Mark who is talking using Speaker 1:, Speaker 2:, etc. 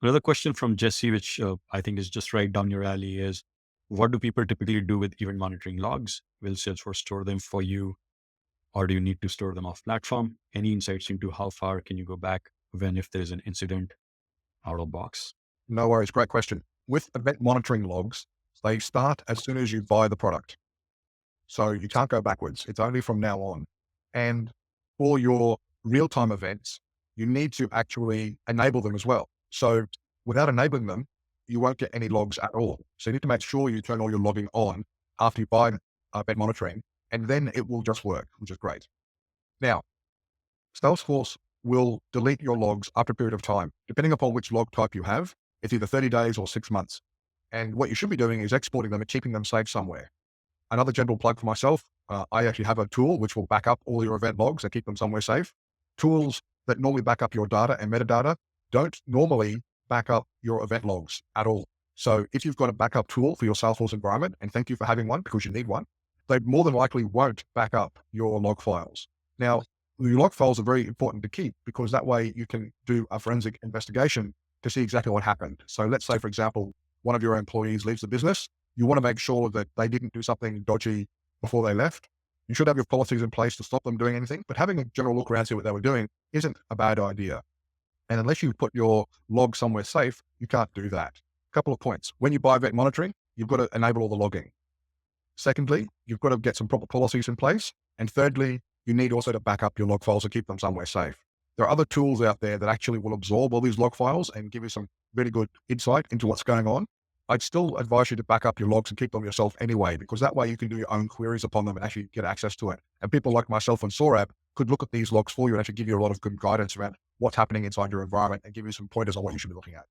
Speaker 1: Another question from Jesse, which I think is just right down your alley, is what do people typically do with event monitoring logs? Will Salesforce store them for you, or do you need to store them off platform? Any insights into how far can you go back when if there's an incident out of box?
Speaker 2: No worries. Great question. With event monitoring logs, they start as soon as you buy the product. So you can't go backwards. It's only from now on. And for your real-time events, you need to actually enable them as well. So without enabling them, you won't get any logs at all. So you need to make sure you turn all your logging on after you buy event monitoring, and then it will just work, which is great. Now, Salesforce will delete your logs after a period of time. Depending upon which log type you have, it's either 30 days or 6 months. And what you should be doing is exporting them and keeping them safe somewhere. Another general plug for myself, I actually have a tool which will back up all your event logs and keep them somewhere safe. Tools that normally back up your data and metadata don't normally back up your event logs at all. So if you've got a backup tool for your Salesforce environment, and thank you for having one because you need one, they more than likely won't back up your log files. Now, your log files are very important to keep because that way you can do a forensic investigation to see exactly what happened. So let's say, for example, one of your employees leaves the business. You want to make sure that they didn't do something dodgy before they left. You should have your policies in place to stop them doing anything, but having a general look around, see what they were doing isn't a bad idea. And unless you put your log somewhere safe, you can't do that. Couple of points. When you buy event monitoring, you've got to enable all the logging. Secondly, you've got to get some proper policies in place. And thirdly, you need also to back up your log files and keep them somewhere safe. There are other tools out there that actually will absorb all these log files and give you some really good insight into what's going on. I'd still advise you to back up your logs and keep them yourself anyway, because that way you can do your own queries upon them and actually get access to it. And people like myself and Sorab could look at these logs for you and actually give you a lot of good guidance around what's happening inside your environment and give you some pointers on what you should be looking at.